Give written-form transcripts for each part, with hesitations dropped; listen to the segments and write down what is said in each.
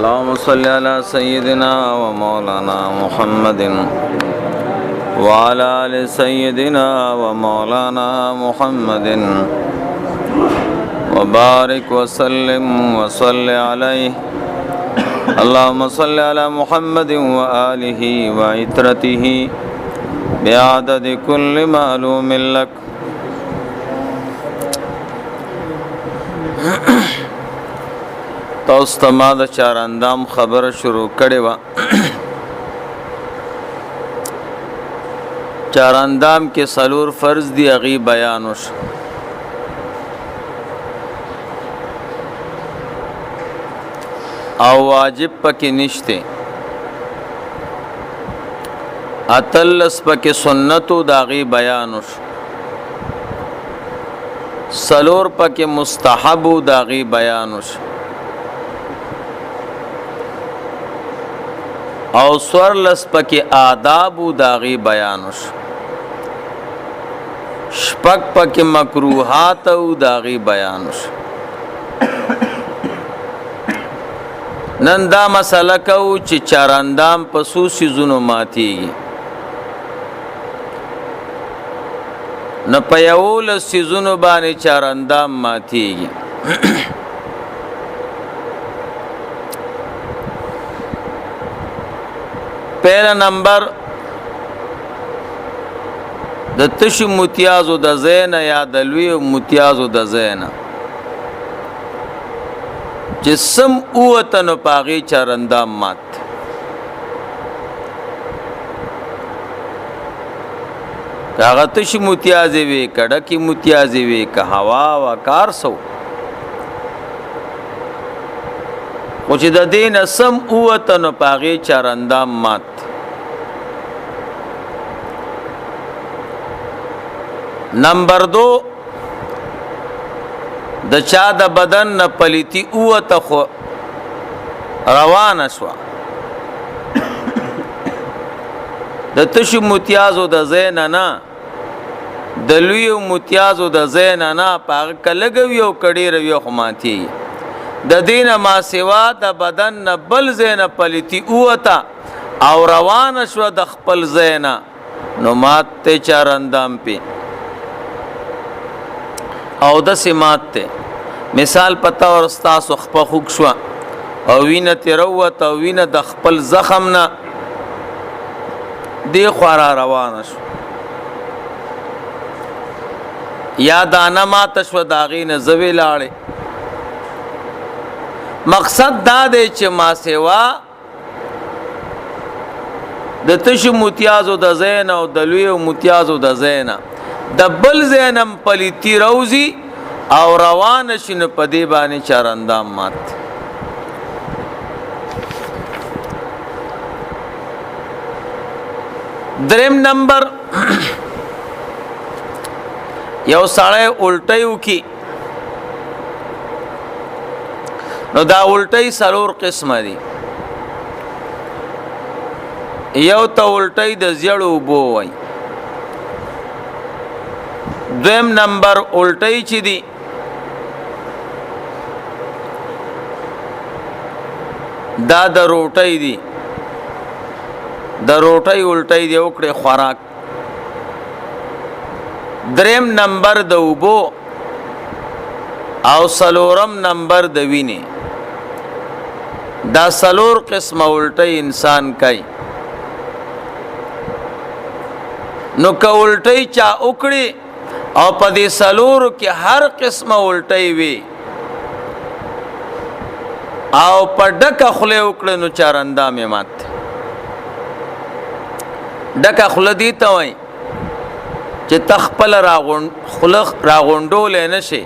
اللهم صل على سيدنا ومولانا محمد وعلى آل سيدنا ومولانا محمد وبارك وسلم وصل عليه. اللهم صل على محمد وآله وعترته بعدد كل معلوم لك. تاسو ته ما د چاراندام خبره شروع کړې وه. چاراندام کې څلور فرض دي، هغې بیان وشو. او واجب پکې نشته. اتلس پکې سنتو د هغې بیان وشو. څلور پکې مستحبو د هغې بیان وشو. او سورلس پکې آدابو د هغې بیان وشو. شپږ پکې مکروهات او د هغې بیان وشو. نن دا مسله کوو چې چاراندام په څو څیزونو ماتېږي. نو په 11 څیزونو باندې چاراندام ماتېږي. پہلا نمبر د تشو متیازو د زین یا د لوی متیازو د زین جسم اوتن پاغي چاراندام مات. کاغه تشو متیازي وي کډه کی متیازي وي که هوا و کار سو خو چې د دین سم اوتن پاغي چاراندام مات. نمبر 2 د چا د بدن نه پلیتی اوته خو روان شو. د تشو متیازو د زین نه د لوی متیازو د زین نه پاغ کلګوي او کډی روي خو ماتي. د دین ما سوا د بدن نه بل زین پلیتی اوته او روان شو د خپل زین نو مات ته چاراندام پی او د سمات ته. مثال پتا اور استاس خپل خوک شو او وینه تیروت او وینه د خپل زخم نه دی خورا روان شو یا دانه مات شو داغی نه زوی لاړې. مقصد دا دی چې ما سوا د تشو متیازو د زین او د لوی متیازو د زین د بل زینم پلیتی روزی او روان شنو په دی باندې چاراندام مات. دریم نمبر یو سړی الټیو کی نو دا الټی څلور قسمه دي. یو ته الټی د زیړو اوبو وای. دویم نمبر الټی چې دی دا د روټی دی. د روټی الټی دی وکړي خوراک. دریم نمبر د اوبو او څلورم نمبر د وینې. دا څلور قسمه الټی انسان کوي. نو که الټی چا وکړي او په دې څلورو کې هر قسمه الټی وي او په ډکه خوله وکړي نو چاراندام یې مات. ډکه خوله دي ته وایي چې تخپل راغونډول نه شي.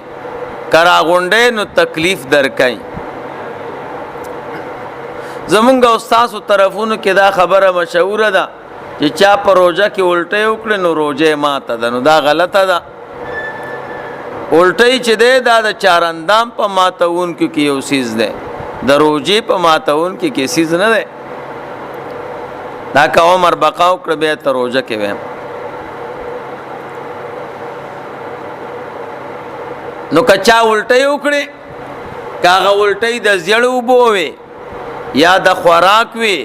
که راغونډې نو تکلیف درکای. زمونږ استاسو طرفونو کې دا خبره مشهوره ده چې چا په روژه کې الټی وکړي نو روژه ماته ده. نو دا غلطه ده. الټی چې دی دا د چاراندام په ماتون کې یو سیز دی، د روژې په ماتون کې سیز نه دی. دا که عمر بقا وکړه بیا ته روژه کې ویم. نو که چا الټی وکړي که هغه الټی د زیړو اوبو وي یا د خوراک وي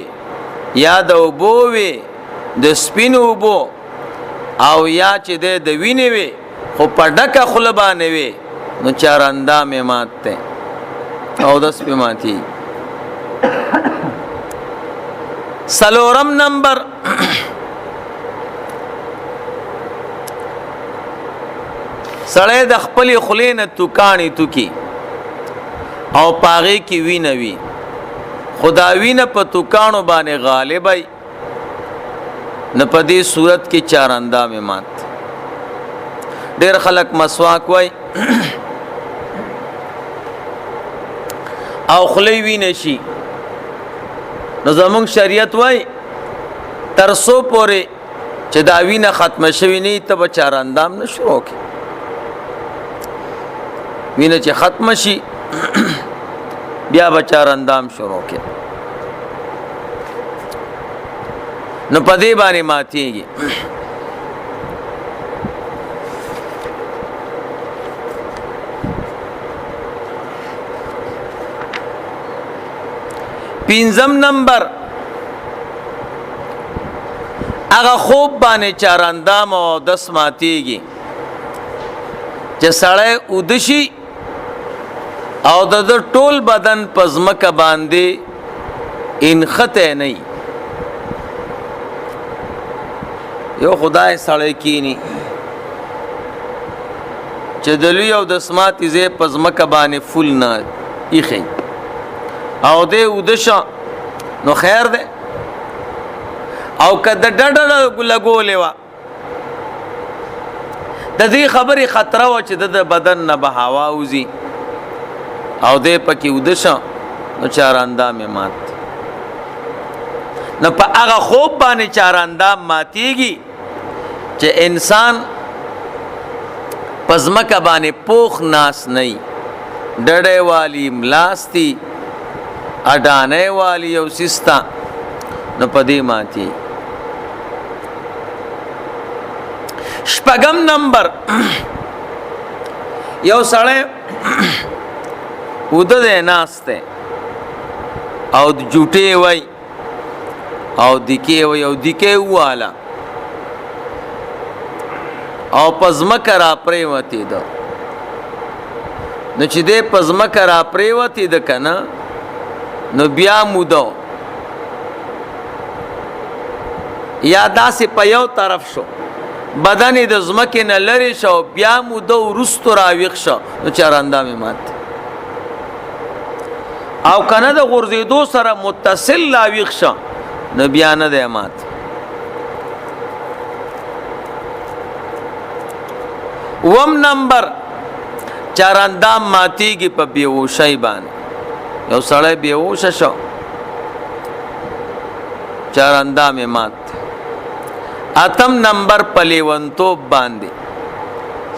یا د اوبو وي د سپینو اوبو او یا چې د وینې وي خو په ډکه خوله باندې وي نو چاراندام یې مات دی او دس پې ماتي. څلورم نمبر سړی د خپلې خولې نه توکاڼې توکي او پاغې کې وینه وي خو دا وینه په توکاڼو باندې غالبای نه په دې صورت کې چاراندام یې مات. ډېر خلک مسواک وای او خولې وینه شي نو زمونږ شریعت وای تر څو پورې چې دا وینه ختمه شوي نه ته به چاراندام نه شروع کړي. وینه چې ختمه شي بیا به چاراندام شروع کړي نو په دې باندې ماتېږي. پنځم نمبر هغه خوب باندې چاراندام او دس ماتېږي چې سړی اوده شي او د ټول بدن په ځمکه باندې انخته نه وي. یو خدای سړی کینی چې د لوی او د سماتې ځای په ځمکه باندې فول نه ایښی او دې اوده شه نو خیر دی او که د ډډه لګولې وه د دې خبرې خطره وه چې د بدن نه به هوا وځي او دې پکې اوده شه نو چاراندام یې مات. نو په هغه خوب باندې چاراندام ماتېږي چې انسان په ځمکه باندې پوخ ناس نه وي ډډی والی ملاستی اډانې والی او سستا نو په دې ماتي. شپږم نمبر یو سړی اوده دی ناست دی او جوټې وای او دیکې وای او دیکې واله او په ځمکه را پرېوتېده نو چې دی په ځمکه را پرېوتېده که نه نو بیا مودو یا داسې په یو طرف شو بدن د ځمکې نه لرې شو بیا مودو وروستو راویښ شو نو چاراندام یې مات. او که نه د غورځېدو سره متصل راویښ شو نو بیا نه دی مات. اووم نمبر چاراندام ماتېږي په بېهوشۍ باندې. یو سړی بېهوشه شو چاراندام یې مات. اتم نمبر په لیونتوب باندې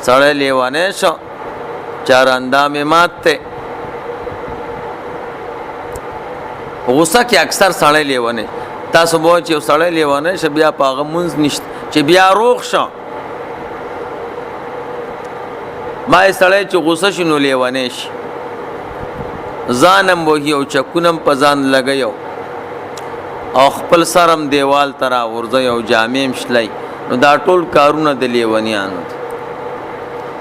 سړی لیونی شو چاراندام یې مات دی. غوسه کې اکثر سړی لیونی تاسو به چې یو سړی لیونی شه بیا په هغه مونځ نشته چې بیا روغ شه ما یې سړی چې غوسه شي نو لیونی شي ځانم وهي او چکونم په ځان لګی او خپل سرم دیوال ته راغورځوي او جامې م شلی نو دا ټول کارونه د لیونیانو دي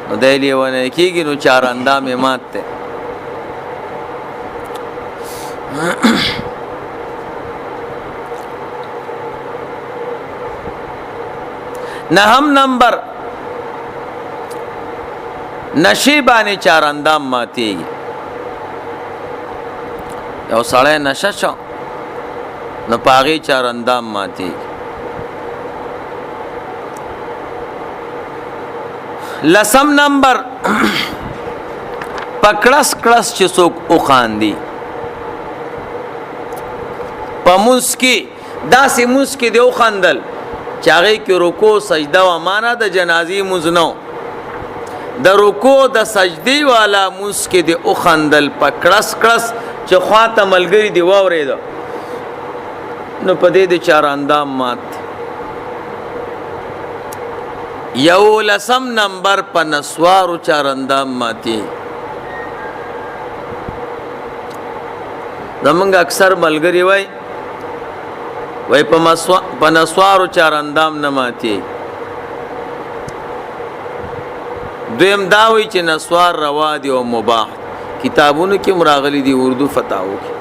نو دی لیونی کېږي نو چاراندام یې مات دی. نهم نمبر نشی باندې چاراندام ماتېږي. یو سړی نشه شو نو په هغې چاراندام ماتېږي. لسم نمبر په کړس کړس چې څوک وخاندي په مونځ کې داسې مونځ کې دی وخندل چې هغې کې رکو سجده وه مانا د جنازې مونځ نه د رکو د سجدې والا مونځ کې دی وخندل په کړس کړس چې خواته ملګري دی واورېده نو په دې د چاراندام مات. یو لسم نمبر په نسوارو چاراندام ماتي. زمونږ اکثر ملګری وای په نسوارو چار اندام نه ماتي. دویم دا وی چې نسوار روا دي او مباح. کتابونو کې مراغلي دي اردو فتاوو کې.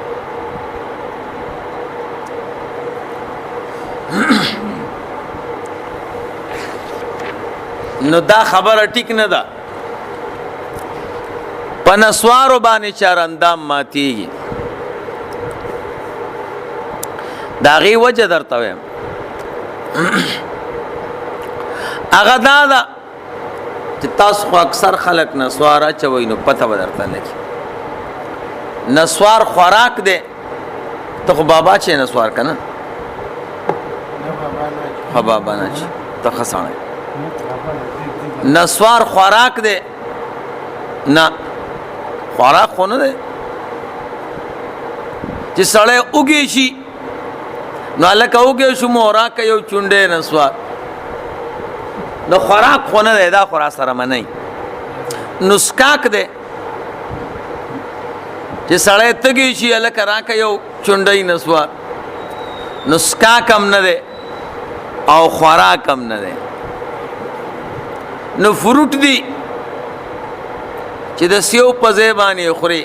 نو دا خبره ټیک نه ده. په نسوارو باندې چار اندام ماتيږي. دا غي وجه درته وایم. هغه دا ده چې تاسو خو اکثر خلک نسوار اچوي نو پته به درته لګي. نسوار خوراک دی. ته خو بابا چې نسوار که نه؟ خو بابا نه چې ته ښه سړی. نسوار خوراک دی؟ نه، خوراک خو نه دی چې سړی اوږې شي نو هلکه اوږې شو مو راکه یو چونډی نسوار. نو خوراک خو نه دی، دا خو را سره منئ. نسکاک دی چې سړی تږی شي هلکه راکه یو چونډی نسوار. نسکاک هم نه دی او خوراک هم نه دی. نو فروټ دی چې د سیو په ځای باندې خوري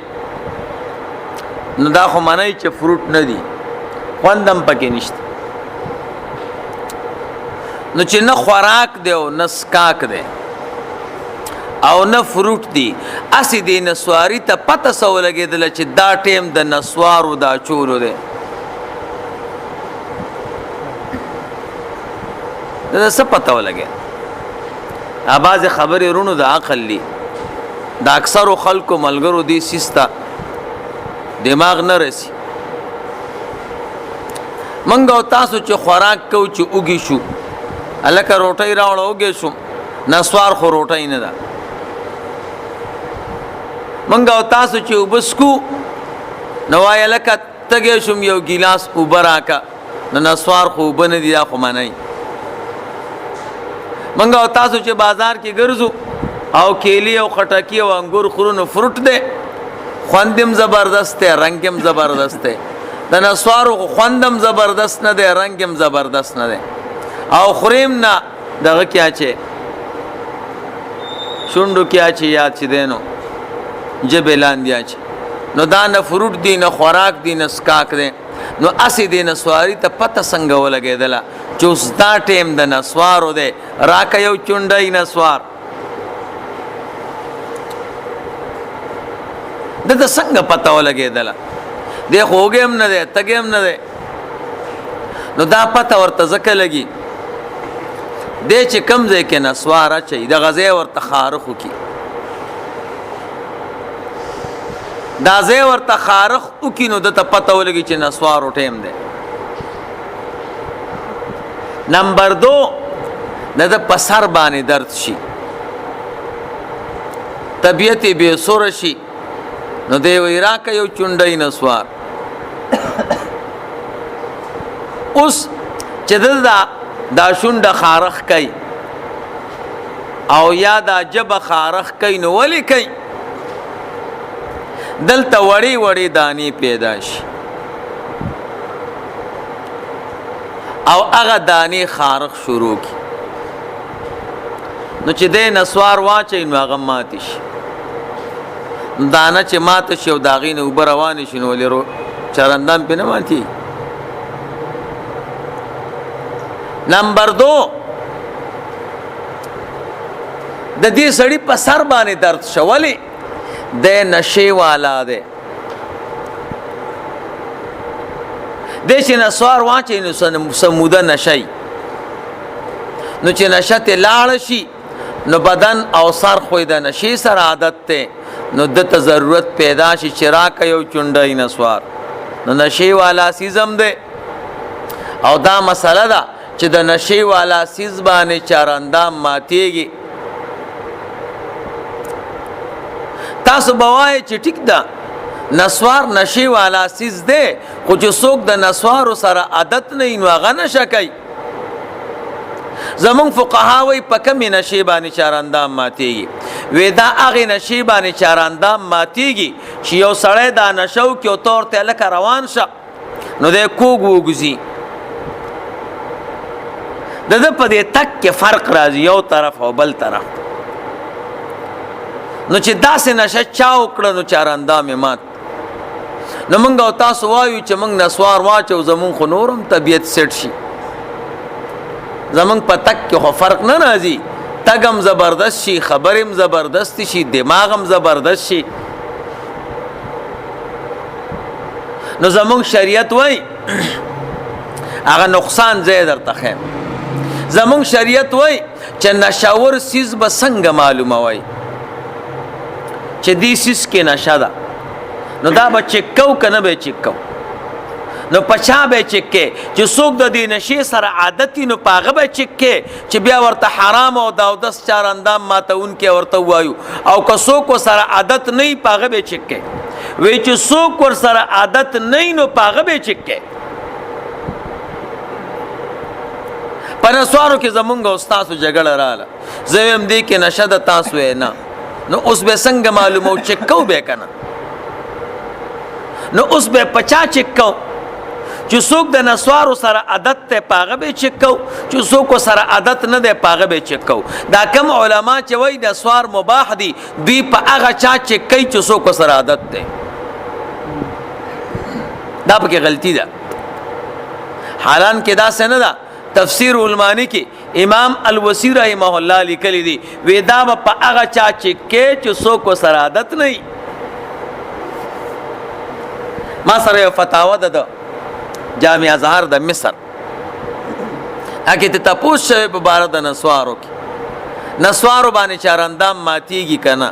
نو دا خو منئ چې فروټ نه دی، خوند هم پکې نشته. نو چې نه خوراک دی او نه سکاک دی او نه فروټ دی، اسی دی نسواری ته پته سو لګېدله چې دا ټیم د نسوارو دا چولو دی. دا څه پته ولګېد؟ بعضې خبرې رونو د عقل دي. د اکثرو خلکو ملګرو دې سیس ته دماغ نه رسي. موږ او تاسو چې خوراک کوو چې اوږې شو، هلکه روټۍ راوړه اوږې شو، نسوار خو روټۍ نه ده. موږ او تاسو چې اوبه څکو نو وایي هلکه تږی شوم یو ګیلاس اوبه راکه، نو نسوار خو اوبه نه دي، دا خو منئ. موږ او تاسو چې بازار کې ګرځو او کیلی او خټکی او انګور خورو نو فروټ دی، خوند هم زبردست دی، رنګ هم زبردست دی. د نسوارو خوند هم زبردست نه دی، رنګ هم زبردست نه دی او خوریم نه دغه کیا چې شونډو کیا چې یاد چې دی نو ژبې لاندې اچي. نو دا نه فروټ دی، نه خوراک دی، نه سکاک دی. نو اسی دی نسواری ته پته څنګه ولګېدله چې اوس دا ټیم د نسوارو دی، راکه یو چونډی نسوار. د ته څنګه پته ولګېدله؟ دی خو اوږې هم نه دی، تږی هم نه دی. نو دا پته ورته ځکه لګي دی چې کوم ځای کې نسوار اچوي دغه ځای ورته خارخ وکړي. دا ځای ورته خارخ وکړي نو دته پته ولګي چې نسوارو ټیم دی. نمبر 2 د په سر باندې درد شي، طبیعت بې سوره شي، نو دی وی راکه یو چونډی نسوار. اوس چې دا شونډه خارخ کوي او یا دا جبه خارخ کوي نو ولې کوي؟ دلته وړې وړې دانې پیدا شي او هغه دانې خارخ شروع کی، نو چې دی نسوار واچوي نو هغه ماتې شي. دانه چې ماته شي او د هغې نه اوبه روانې شي نو ولې چرندان پې نه ماتېږي. نمبر 2 د دې سړي په سر باندې درد شه، ولې؟ دی نشې والا دی. دی چې نسوار واچوي نو سموده نشی، نو چې نشه تې لاړه شي نو بدن او سر خو د نشې سره عادت دی، نو دته ضرورت پیدا شي چې راکه یو چونډی نسوار. نو نشې والا سیز هم دی او دا مسله ده چې د نشې والا سیز باندې چاراندام ماتېږي. تاسو به وایئ چې ټیک ده نسوار نشې والا سیز دی، خو چې څوک د نسوارو سره عادت نه وي نو هغه نشه کوي. زمونږ فقها وایي په کمې نشې باندې چاراندام ماتېږي. وی دا هغې نشې باندې چاراندام ماتیږي چې یو سړی دا نشه وکړي او ته ورته لکه روان شه نو دی کوږ وګځي د ده په دې تک کې فرق راځي یو طرف او بل طرف نو چې داسې نشه چا وکړه نو چاراندام یې مات نو موږ او تاسو وایو چې موږ نسوار واچو زمونږ خو نور هم طبیعت سیټ شي زمونږ په تک کې خو فرق نه راځي تګ هم زبردست شي خبر هم زبردست شي دماغ هم زبردست شي نو زمونږ شریعت وای هغه نقصان زه درته ښیم زمونږ شریعت وای چې نشاور سیز به څنګه معلوموئ چې دې سیز کې نشه ده نو دا به چک کو که نه به چک کو نو پچا به چک کې چې څوک د دې نشې سره عادت نو په هغه به چک کې چې بیا ورته حرام او د اودس چاراندام ماتونکی ورته ووایو او که څوک ورسره عادت نه وي په هغه به چک کې وی چې څوک ورسره عادت نه وي نو په هغه به چک کې په نسوارو کې زمونږ او ستاسو جګړه راغله زه ویم دې کې نشه ده تاسو یې نه نو اوس به څنګه معلومو چک کو به که نه نو اوس به پچا چک کو چې څوک د نسوارو سره عادت ته پاغه به چک کو چې څوک سره عادت نه دی پاغه به چک کو دا کم علما چې وای د نسوار مباح دي دوی په هغه چا چک کوي چې څوک سره عادت دی دا پکې غلطی ده حالان کې دا څه نه ده تفسیر المانی کې امام الوسی رحمه الله لیکلی دی وی دا په هغه چا چک کې چې څوک سره عادت نه وي ما سره یو فتاوا ده جامع ازهر د مصر اګه ته تاسو شوی په بار د نسوارو کې نسوارو باندې چاراندام ماتیږي کنه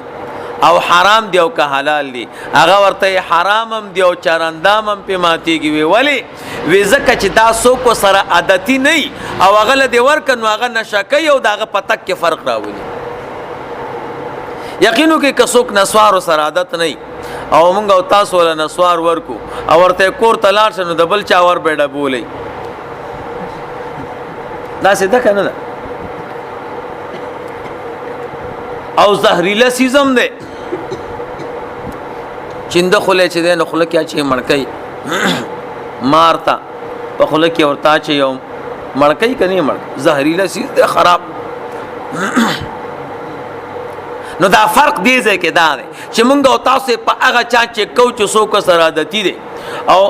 او حرام دی او که حلال دی هغه ورته حرام هم دی او چاراندام هم په ماتیږي ولی وی زکه چې دا څوک سره عادتي نه او هغه له دی ورکنو هغه نشکای او داغه پتک کې فرق راولي یقینو کې کڅوک نسوارو سره عادت نه او مونږ او تاسو له نسوار ورکو او ورته کور تلار شنو د بل چا ور بیډه بولې دا څه ده کنه او زهريله سیزم ده چیند خله چې ده نو خله کې چې مړکای مارتا په خله کې ورتا چې یو مړکای کني مړ زهريله سیز ده خراب نو دا فرق دی ځکه کې دا دی چې مونږ او تاسو په هغه چا چې کو چې څوک سره عادتي دي او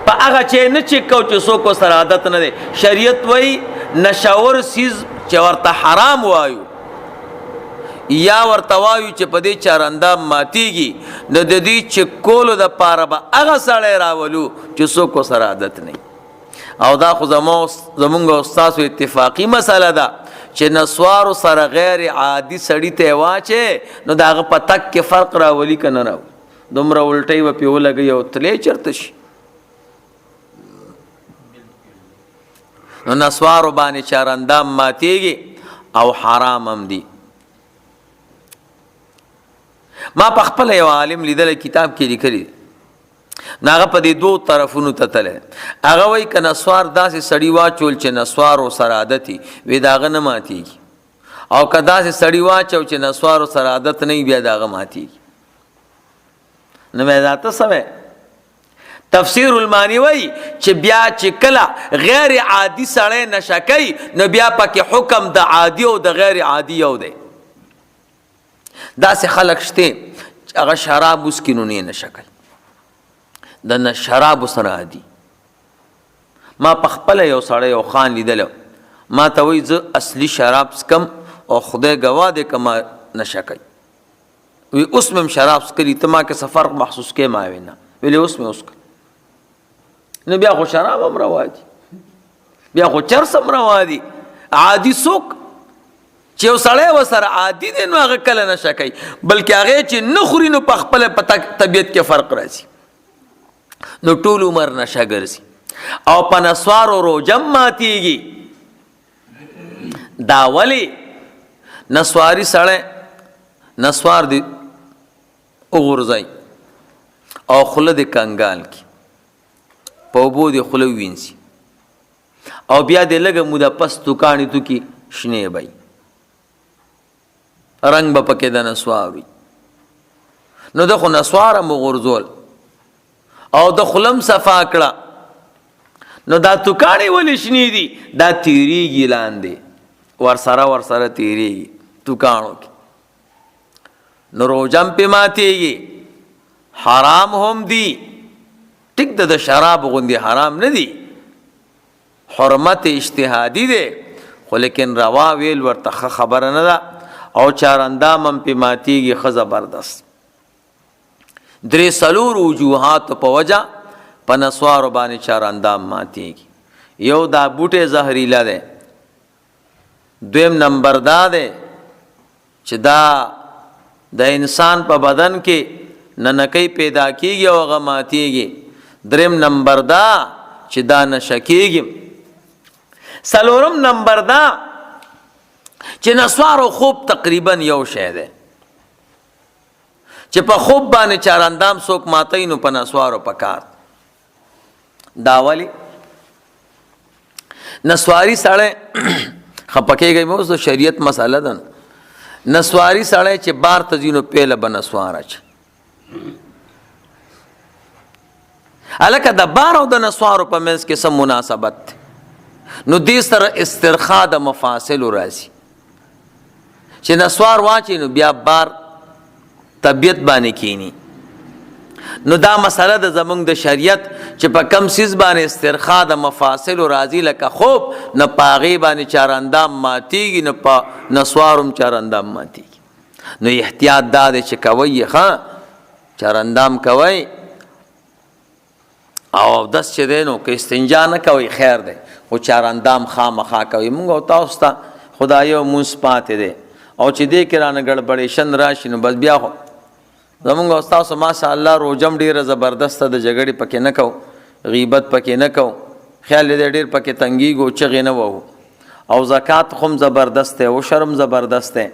په هغه چې نه چې کو چې څوک سره عادت نه دي شریعت وای نشاور سیز چې ورته حرام وایو یا ورته وایو چې په دې چاراندام ماتیږي د دې چې کولو د پاره به هغه سړی راولو چې څوک سره عادت نه او دا خو زمونږ او تاسو اتفاقی مسله ده چې نسوارو سره غیر عادي سړی ته واچې نو داغه پتک کې فرق راولي کنه راو دومره الټي و پیو لګي او تلې چرته شي نو نسوارو باندې چاراندام ماتيږي او حرام هم دي ما په خپل یو عالم لیدل کتاب کې لیکلي ناغه په دې دوه طرفونو ته تله هغه وای ک نسوار داسې سړی واچول چې نسوار او سره عادتي وې داغه نه ماتيږي او کدا سې سړی واچو چې نسوار او سره عادت نه بیا داغه ماتيږي نو مې ذاته سمه تفسیر المانی وای چې بیا چې کله غیر عادي سړی نشکای نو بیا پکې حکم د عادي او د غیر عادي یو دی داسې خلک شته هغه شراب وسکینو نه نشکای د شراب سره عادي ما پخپل یو سړی یو خان لیدل ما ته وای زه اصلي شراب سکم او خدای گواه دې کما نشکای وی اوس مم شراب سکلی ته ما کې سفر محسوس کې ما وینا ویله اوس مې اوس نو بیا خو شراب هم روادي بیا خو چرس هم روادي عادي سوک چې یو سړی وسره عادي دی نو هغه کله نشکای بلکې هغه چې نه خوري نو پخپل طبیعت کې فرق راځي نو ټول عمر نشه ګرځي او په نسوارو روجم ماتیږي دا ولی نسواری سړی نسوار دی وغورځي او خوله د کنګال کی په اوبو د خوله وینځي او بیا د لږه موده پس توکانی تو کی شنه بای رنگ به پکې د نسوار وي. نو د خو نسوار مو غورځول او د خلم صفا کړه، نو دا توکاڼې ولې شنې دي؟ دا تیریږي لاندې، ورسره تیریږي توکاڼو کې، نو روجم پې ماتېږي. حرام هم دي، ټیک د شراب غوندې حرام نه دي، حرمت اجتهادي دی، خو لیکن روا ویل ورته ښه خبره نه ده. او چاراندام هم پې ماتېږي ښه زبردست. 3 وجوهات په وجه په نسوارو باندې چاراندام ماتېږي. یو دا بوټی زهریله دی، دویم نمبر دا دی چې دا د انسان په بدن کې ننکۍ پیدا کېږي او هغه ماتېږي. دریم نمبر دا چې دا نشه کېږي. 4 نمبر دا چې نسوارو خوب تقریبا یو شی دی، چې په خوب باندې چاراندام څوک ماتوي نو په نسوارو پکار. دا ولی نسواری سړی خپکیږي، مو اوس د شریعت مسله ده. نسواری سړی چې بار ته ځي نو پیله به نسوار اچي. هلکه د بار او د نسوارو په منځ کې څه مناسبت دی؟ نو دې سره استرخاء د مفاصلو راځي، چې نسوار واچي نو بیا بار طبیعت باندې کینی. نو دا مسله د زمونږ د شریعت چې په کم سیز باندې استرخاء د مفاصلو راځي لکه خوب، نه په هغې باندې چاراندام ماتېږي، نه په نسوارم چاراندام ماتېږي. نو احتیاط دا دی چې کوئ یې ښه چاراندام کوئ، او اودس چې دی نو که استنجا نه کوئ خیر دی، خو چاراندام خامخا کوئ. مونږ او تاسو ته خدایو مونځ پاتې دی، او چې دې کې رانه ګړبړېشن راشي نو بس بیا خو زمونږ او ستاسو ماشاء الله روجم ډېره زبردسته د جګړې پکې نه کوو، غیبت پکې نه کوو، خیال دې ډېر پکې تنګیږو، چغې نه وهو، او زکات خو هم زبردست دی، عشر هم زبردست دی،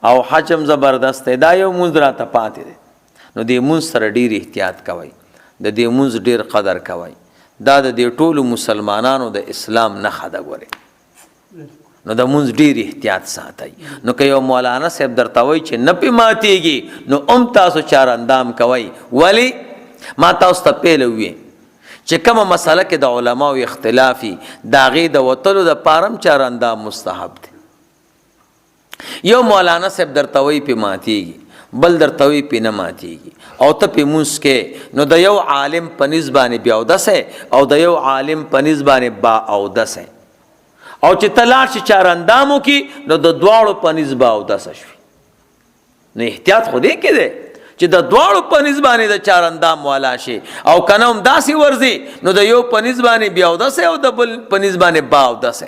او حج هم زبردست دی. دا یو مونځ راته پاتې دی. نو دې مونځ سره ډېر احتیاط کوئ، د دې مونځ ډېر قدر کوئ. دا د دې ټولو مسلمانانو د اسلام نښه ده. ګورئ نو د مونځ ډېر احتیاط ساتئ. نو که یو مولانا صاحب درته وایي چې نه پې ماتېږي نو تاسو چاراندام کوئ. ولی ما تاسو ته پیله وویې چې کومه مسله کې د علماو اختلافي د هغې د وتلو دپاره هم چاراندام مستحب دی. یو مولانا صاحب درته وایي پې ماتېږي، بل درته وایي پې نه ماتېږي، او ته پې مونځ کې، نو د یو عالم په نسبت باندې بې اودسه او د یو عالم په نسبت باندې با اودسه، او چې ته لاړ شي چاراندامو کې نو د دواړو په نسبت به اودسه شوي. نو احتیاط خو دې کې دی چې د دواړو په نسبت باندې د چاراندام والا شي، او که نه هم داسې ورځي نو د یو په نسبت باندې بې اودسه او د بل په نسبت باندې با اودسه.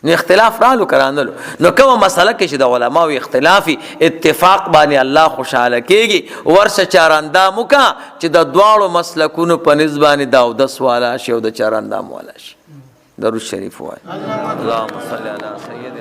نو اختلاف رالو کرانلو. نو کومه مسله کې چې د علماو اختلافي اتفاق باندې الله خوشحاله کېږي، ورشه چاراندام وکړه چې د دواړو مسلکونو په نسبت باندې د اودس والا شي او د چاراندام والا شي. درود شریف وایي. اللهم صل علی سیدنا